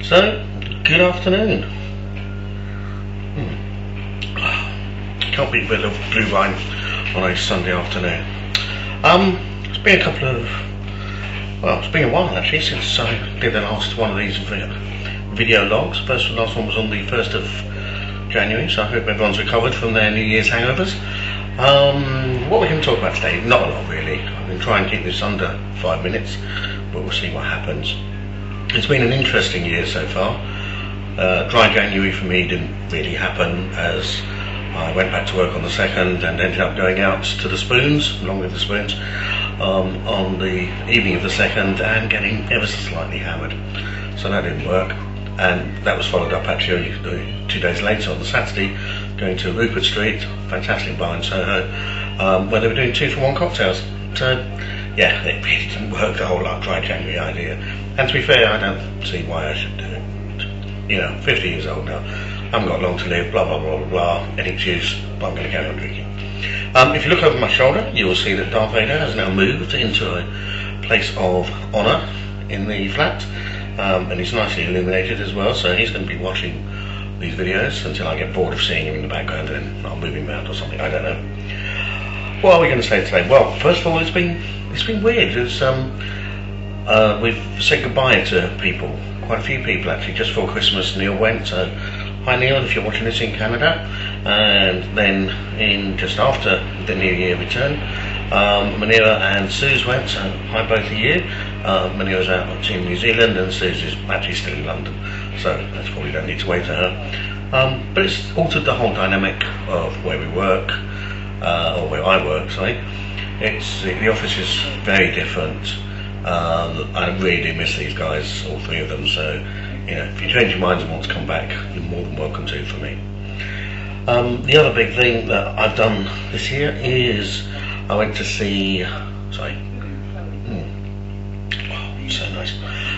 So, good afternoon. Can't beat a bit of blue wine on a Sunday afternoon. It's been it's been a while actually since I did the last one of these video logs. Last one was on the 1st of January, so I hope everyone's recovered from their New Year's hangovers. What we're going to talk about today, not a lot really. I'm going to try and keep this under 5 minutes, but we'll see what happens. It's been an interesting year so far. Dry January for me didn't really happen, as I went back to work on the 2nd and ended up going out to the Spoons, along with the Spoons, on the evening of the 2nd and getting ever so slightly hammered. So that didn't work, and that was followed up actually 2 days later on the Saturday, going to Rupert Street, fantastic bar in Soho, where they were doing 2-for-1 cocktails. So yeah, it really didn't work, the whole Dry January idea. And to be fair, I don't see why I should do it. You know, 50 years old now, I haven't got long to live, blah blah blah blah blah, any excuse, but I'm going to carry on drinking. If you look over my shoulder, you will see that Darth Vader has now moved into a place of honour in the flat, and he's nicely illuminated as well, so he's going to be watching these videos until I get bored of seeing him in the background and I'll move him around or something, I don't know. What are we going to say today? Well, first of all, it's been weird. We've said goodbye to people, quite a few people actually. Just before Christmas, Neil went. So, hi Neil, if you're watching this in Canada. And then just after the New Year return, Manila and Suze went. So, hi both of you. Manila's out in New Zealand and Suze is actually still in London. So that's probably don't need to wait for her. But it's altered the whole dynamic of where we work. Or where I work, sorry. The office is very different. I really do miss these guys, all three of them. So, you know, if you change your minds and want to come back, you're more than welcome to for me. The other big thing that I've done this year is I went to see. So nice.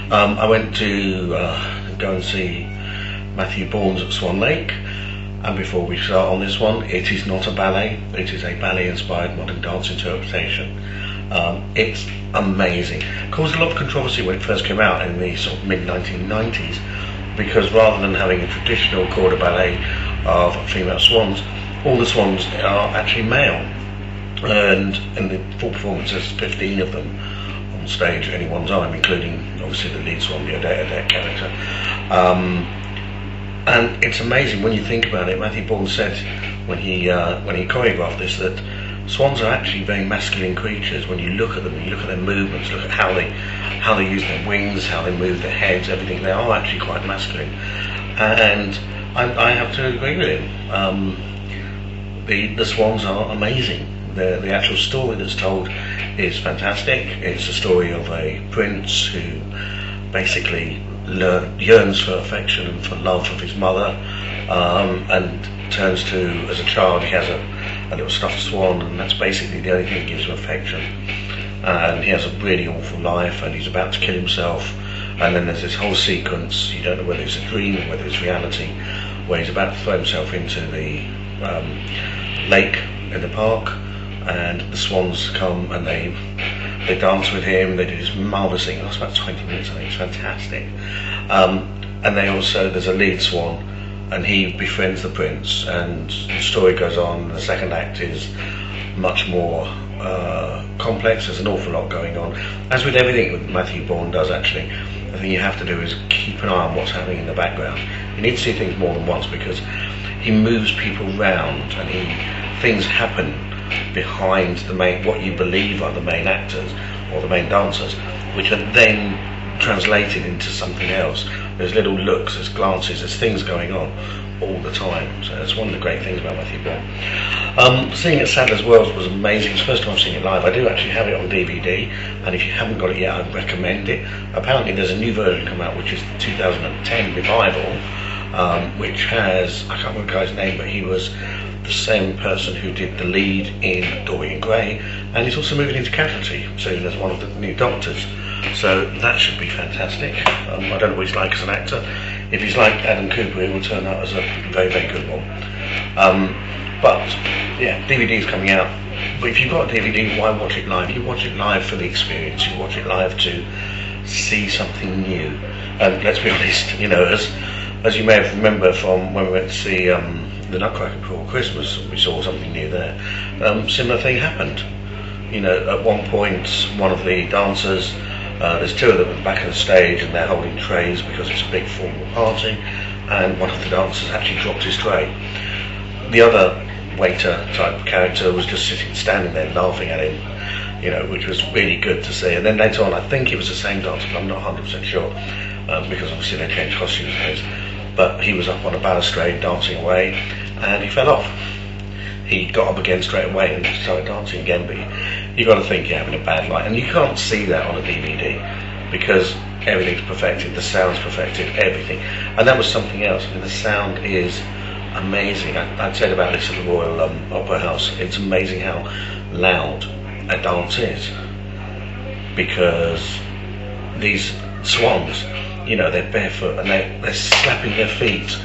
I went to go and see Matthew Bourne's at Swan Lake. And before we start on this one, it is not a ballet, it is a ballet-inspired modern dance interpretation. It's amazing. It caused a lot of controversy when it first came out in the sort of mid-1990s, because rather than having a traditional corps de ballet of female swans, all the swans are actually male. And in the full performance, there's 15 of them on stage at any one time, including obviously the lead swan, the Odette character. And it's amazing when you think about it. Matthew Bourne said when he choreographed this that swans are actually very masculine creatures. When you look at them, you look at their movements, look at how they use their wings, how they move their heads, everything. They are actually quite masculine, and I have to agree with him. The swans are amazing. The actual story that's told is fantastic. It's a story of a prince who basically yearns for affection and for love of his mother, and turns to, as a child, he has a little stuffed swan, and that's basically the only thing that gives him affection. And he has a really awful life, and he's about to kill himself, and then there's this whole sequence, you don't know whether it's a dream or whether it's reality, where he's about to throw himself into the lake in the park, and the swans come and they dance with him. They do this marvellous thing. It lasts about 20 minutes, I think. It's fantastic. And there's a lead swan, and he befriends the prince, and the story goes on. The second act is much more complex. There's an awful lot going on. As with everything that Matthew Bourne does, actually, the thing you have to do is keep an eye on what's happening in the background. You need to see things more than once, because he moves people round, and things happen behind what you believe are the main actors or the main dancers, which are then translated into something else. There's little looks, there's glances, there's things going on all the time. So that's one of the great things about Matthew Bourne. Seeing it at Sadler's Wells was amazing. It's the first time I've seen it live. I do actually have it on DVD, and if you haven't got it yet, I'd recommend it. Apparently there's a new version come out, which is the 2010 revival, which has, I can't remember the guy's name, but he was the same person who did the lead in Dorian Gray, and he's also moving into Casualty soon as one of the new Doctors. So that should be fantastic. I don't know what he's like as an actor. If he's like Adam Cooper, he will turn out as a very, very good one. But yeah, DVD is coming out. But if you've got a DVD, why watch it live? You watch it live for the experience. You watch it live to see something new. And let's be honest, as you may have remember from when we went to see the Nutcracker before Christmas, we saw something new there. Similar thing happened. At one point, one of the dancers, there's two of them at the back of the stage, and they're holding trays because it's a big formal party, and one of the dancers actually dropped his tray. The other waiter type character was just standing there laughing at him, which was really good to see. And then later on, I think it was the same dancer, but I'm not 100% sure, because obviously they changed costumes. But he was up on a balustrade dancing away, and he fell off. He got up again straight away and started dancing again, but you got to think you're having a bad night, and you can't see that on a DVD because everything's perfected, the sound's perfected, everything, and that was something else. The sound is amazing. I said about this at the Royal Opera House. It's amazing how loud a dance is, because these swans, they're barefoot and they're slapping their feet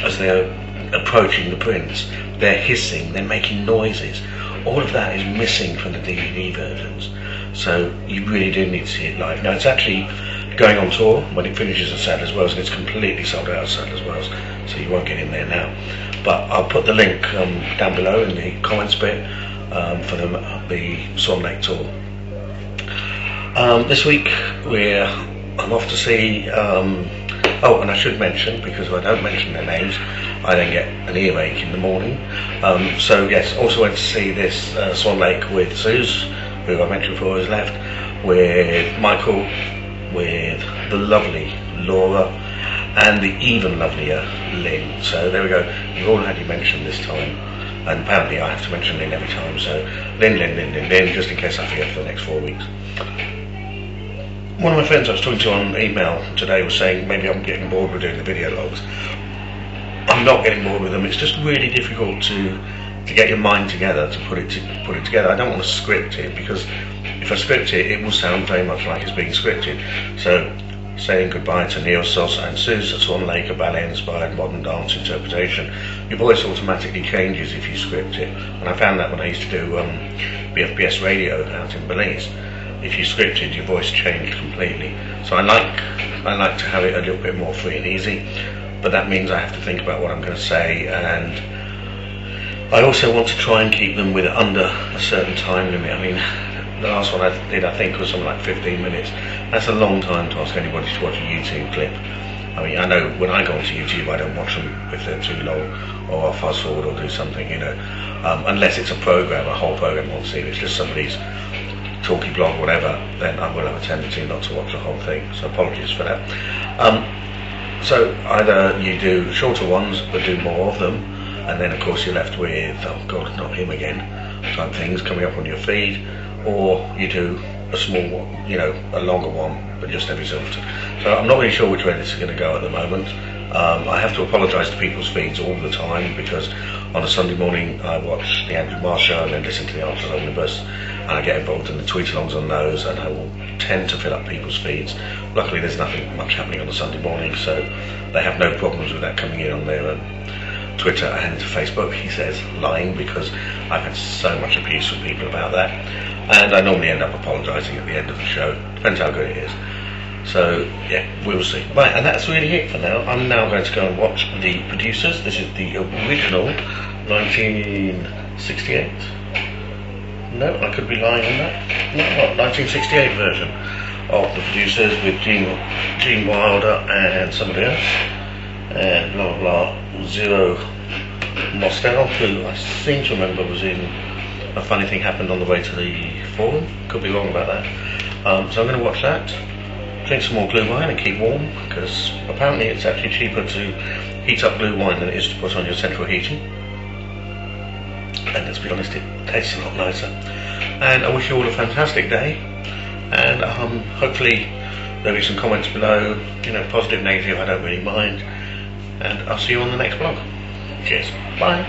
as they're approaching the prince. They're hissing, they're making noises. All of that is missing from the DVD versions. So you really do need to see it live. Now it's actually going on tour when it finishes at Sadler's Wells, and it's completely sold out at Sadler's Wells, so you won't get in there now. But I'll put the link down below in the comments bit for the Swan Lake tour. This week I'm off to see, and I should mention, because if I don't mention their names, I then get an earache in the morning. So yes, also went to see this Swan Lake with Suze, who I mentioned before has left, with Michael, with the lovely Laura, and the even lovelier Lynn. So there we go, you've all had your mention this time, and apparently I have to mention Lynn every time, so Lynn, just in case I forget for the next 4 weeks. One of my friends I was talking to on email today was saying maybe I'm getting bored with doing the video logs. I'm not getting bored with them. It's just really difficult to get your mind together, to put it together. I don't want to script it, because if I script it, it will sound very much like it's being scripted. So saying goodbye to Neil Soss and Suze at Swan Lake, a ballet-inspired modern dance interpretation, your voice automatically changes if you script it. And I found that when I used to do BFBS radio out in Belize. If you scripted, your voice changed completely. So I like to have it a little bit more free and easy, but that means I have to think about what I'm going to say, and I also want to try and keep them with under a certain time limit. The last one I did, I think, was something like 15 minutes. That's a long time to ask anybody to watch a YouTube clip. I know when I go onto YouTube, I don't watch them if they're too long, or I'll fast forward or do something, unless it's a program, a whole program on TV. If it's just somebody's talkie blog, whatever, then I will have a tendency not to watch the whole thing, so apologies for that. So either you do shorter ones but do more of them, and then of course you're left with, oh god, not him again type things coming up on your feed, or you do a small one, a longer one, but just every so often. So I'm not really sure which way this is going to go at the moment. I have to apologise to people's feeds all the time, because on a Sunday morning I watch the Andrew Marr show and then listen to the Archers Omnibus, and I get involved in the tweet-alongs on those, and I will tend to fill up people's feeds. Luckily there's nothing much happening on a Sunday morning, so they have no problems with that coming in on their Twitter and Facebook, he says, lying, because I've had so much abuse from people about that, and I normally end up apologising at the end of the show, depends how good it is. So yeah, we'll see. Right, and that's really it for now. I'm now going to go and watch The Producers. This is the original 1968. No, I could be lying on that. No, 1968 version of The Producers with Gene Wilder and somebody else, and blah blah blah. Zero Mostel, who I seem to remember was in A Funny Thing Happened on the Way to the Forum. Could be wrong about that. So I'm going to watch that, drink some more glue wine and keep warm, because apparently it's actually cheaper to heat up glue wine than it is to put on your central heating. And let's be honest, it tastes a lot nicer. And I wish you all a fantastic day, and hopefully there'll be some comments below, positive, negative, I don't really mind, and I'll see you on the next vlog. Cheers, bye.